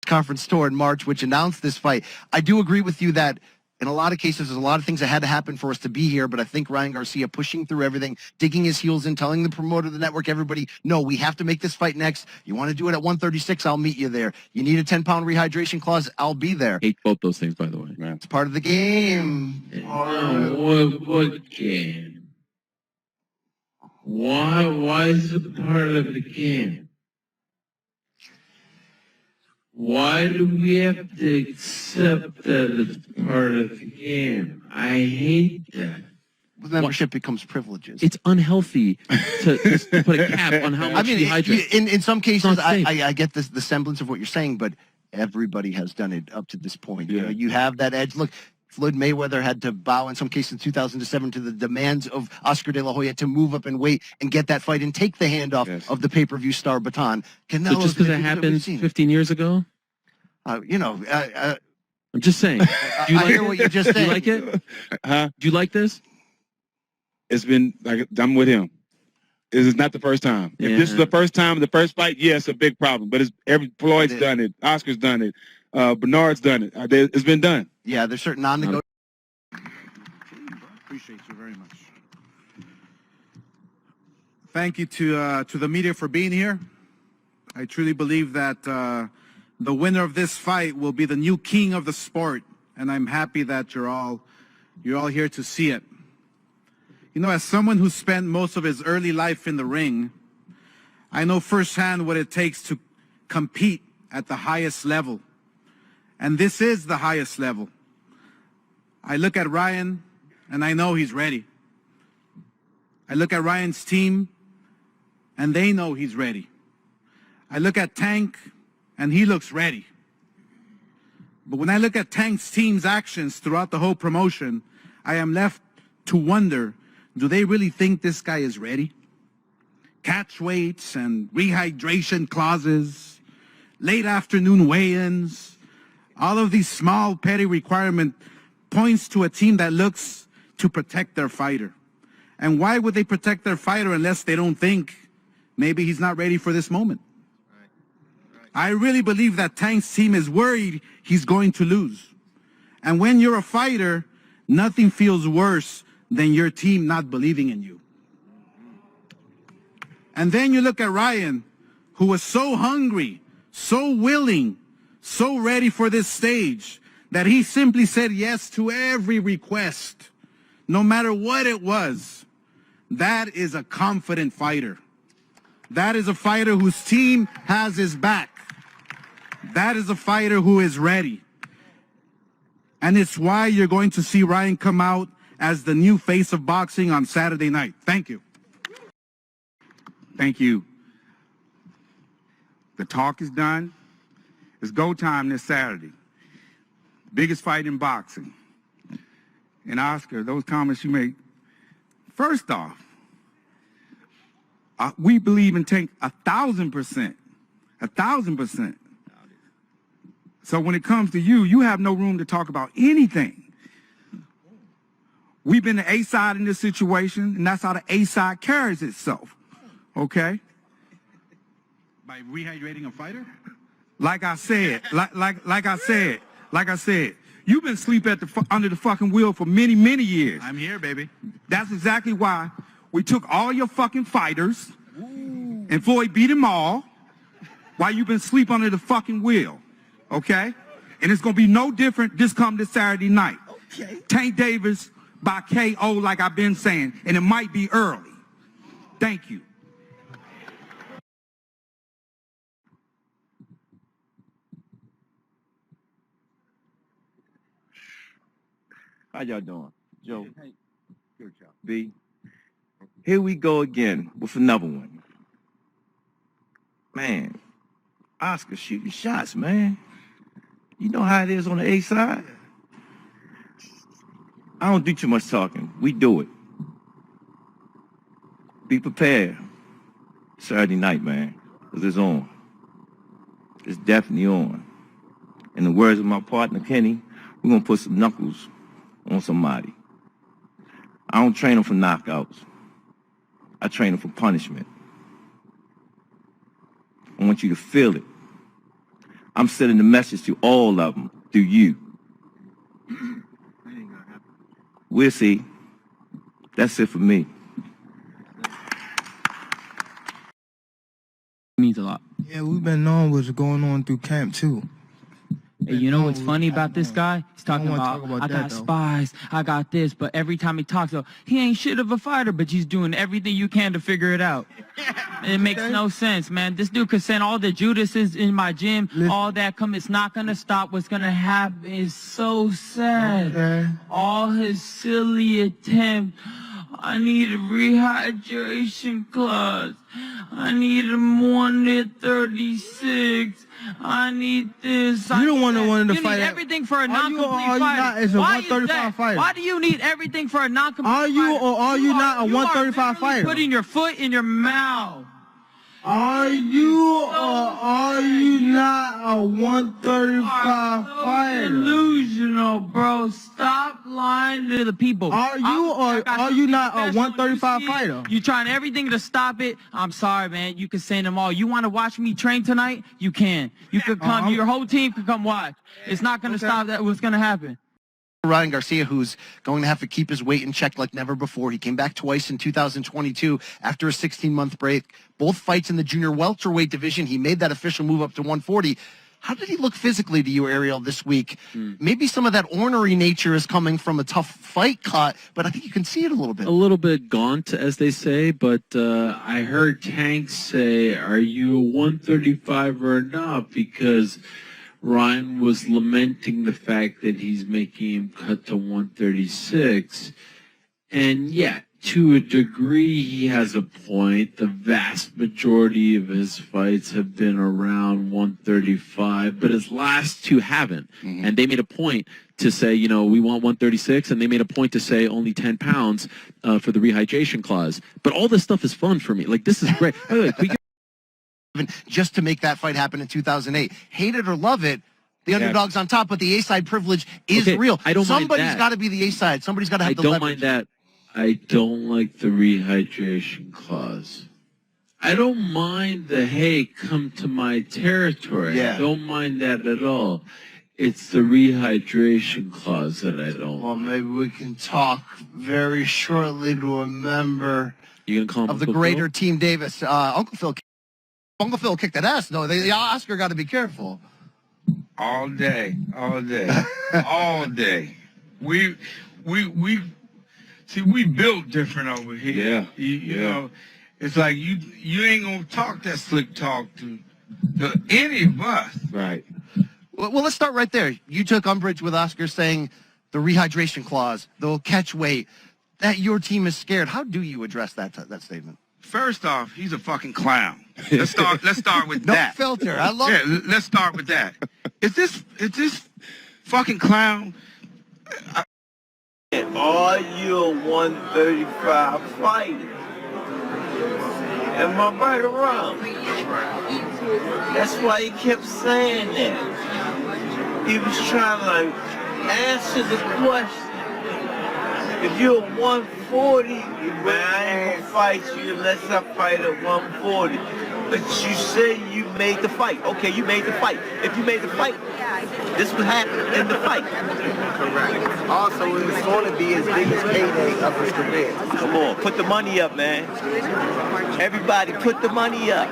conference tour in March, which announced this fight. I do agree with you that in a lot of cases, there's a lot of things that had to happen for us to be here, but I think Ryan Garcia pushing through everything, digging his heels in, telling the promoter, the network, everybody, no, we have to make this fight next. You want to do it at 136, I'll meet you there. You need a 10-pound rehydration clause, I'll be there. Hate both those things, by the way. It's part of the game. What game? Why is it part of the game? Why do we have to accept that it's part of the game? I hate that. Membership becomes privileges. It's unhealthy to put a cap on how much you hydrate. In some cases, I get the semblance of what you're saying, but everybody has done it up to this point. Yeah. You know, you have that edge. Look, Floyd Mayweather had to bow in some cases in 2007 to the demands of Oscar De La Hoya to move up and wait and get that fight and take the handoff of the pay-per-view star baton. So just because it happened 15 years ago? You know, I'm just saying. Do you I like hear what you just said. Do you like it? Huh? Do you like this? It's been like I'm with him. This is not the first time. If this is the first time, the first fight, yes, a big problem. But Floyd's done it. Oscar's done it. Bernard's done it. It's been done. Yeah, there's certain non-negotiable. Appreciate you very much. Thank you to the media for being here. I truly believe that the winner of this fight will be the new king of the sport, and I'm happy that you're all here to see it. You know, as someone who spent most of his early life in the ring, I know firsthand what it takes to compete at the highest level. And this is the highest level. I look at Ryan, and I know he's ready. I look at Ryan's team, and they know he's ready. I look at Tank, and he looks ready. But when I look at Tank's team's actions throughout the whole promotion, I am left to wonder, do they really think this guy is ready? Catch weights and rehydration clauses, late afternoon weigh-ins, all of these small petty requirements points to a team that looks to protect their fighter. And why would they protect their fighter unless they don't think maybe he's not ready for this moment? I really believe that Tank's team is worried he's going to lose. And when you're a fighter, nothing feels worse than your team not believing in you. And then you look at Ryan, who was so hungry, so willing, so ready for this stage, that he simply said yes to every request, no matter what it was. That is a confident fighter. That is a fighter whose team has his back. That is a fighter who is ready. And it's why you're going to see Ryan come out as the new face of boxing on Saturday night. Thank you. Thank you. The talk is done. It's go time this Saturday. Biggest fight in boxing. And Oscar, those comments you make, first off, we believe in Tank 1,000%. 1,000%. So when it comes to you, you have no room to talk about anything. We've been the A side in this situation, and that's how the A side carries itself. Okay? By rehydrating a fighter? Like I said, like I said, you've been sleeping under the fucking wheel for many, many years. I'm here, baby. That's exactly why we took all your fucking fighters, and Floyd beat them all, while you've been sleep under the fucking wheel. Okay? And it's gonna be no different this Saturday night. Okay. Tank Davis by KO, like I've been saying, and it might be early. Thank you. How y'all doing? Joe? B? Here we go again with another one. Man, Oscar shooting shots, man. You know how it is on the A side? I don't do too much talking. We do it. Be prepared. Saturday night, man, because it's on. It's definitely on. In the words of my partner, Kenny, we're going to put some knuckles on somebody. I don't train them for knockouts. I train them for punishment. I want you to feel it. I'm sending the message to all of them through you. We'll see. That's it for me. Means a lot. Yeah, we've been knowing what's going on through camp too. Hey, you know what's funny about this guy? He's talking wanna about, talk about I that, got though. spies, I got this, but every time he talks, though, he ain't shit of a fighter, but he's doing everything you can to figure it out. It makes no sense, man. This dude could send all the Judases in my gym, all that come. It's not going to stop. What's going to happen is so sad. Okay. All his silly attempt. I need a rehydration clause. I need a 136. I need this. You don't want to want to You fight. need everything for a Are you non-complete or are you fighter. not as a Why is 135 that? fighter? Why do you need everything for a non-complete Are you fighter? or are you not a You are 135 literally fighter? putting your foot in your mouth. Are you or are you not a 135 fighter? Delusional, bro. Stop lying to the people. Are you or are you not a 135 fighter? You trying everything to stop it? I'm sorry, man. You can send them all. You want to watch me train tonight? You can. You could come. Your whole team could come watch. It's not going to stop that. What's going to happen? Ryan Garcia, who's going to have to keep his weight in check like never before. He came back twice in 2022 after a 16-month break. Both fights in the junior welterweight division. He made that official move up to 140. How did he look physically to you, Ariel, this week? Maybe some of that ornery nature is coming from a tough fight cut, but I think you can see it a little bit. A little bit gaunt, as they say, but I heard Tank say, are you a 135 or not? Because Ryan was lamenting the fact that he's making him cut to 136. And yeah, to a degree, he has a point. The vast majority of his fights have been around 135, but his last two haven't. And they made a point to say, you know, we want 136, and they made a point to say only 10 pounds for the rehydration clause. But all this stuff is fun for me. Like, this is great. By the way, just to make that fight happen in 2008. Hate it or love it, the underdog's on top, but the A-side privilege is real. I don't mind Somebody's that. got to be the A-side. Somebody's got to have I the don't leverage. mind that. I don't like the rehydration clause. I don't mind the, hey, come to my territory. Yeah. I don't mind that at all. It's the rehydration clause that I don't. Well, maybe we can talk very shortly to a member You gonna call him of the Uncle greater Phil? Team Davis. Uncle Phil kicked that ass. No, the Oscar got to be careful. All day, all day, all day. We see, we built different over here. Yeah, You know, it's like you ain't gonna talk that slick talk to any of us. Right. Well, let's start right there. You took umbrage with Oscar saying the rehydration clause, the catch weight, that your team is scared. How do you address that statement? First off, he's a fucking clown. Let's start with No that. filter. I love it. Yeah, let's start with that. Is this fucking clown? Are you a 135 fighter? Am I right or wrong? That's why he kept saying that. He was trying to like answer the question. If you're 140, man, I ain't gonna fight you unless I fight at 140. But you say you made the fight. Okay, you made the fight. If you made the fight, this would happen in the fight. Correct. Also, it was going to be his biggest payday of his career. Come on, put the money up, man. Everybody, put the money up.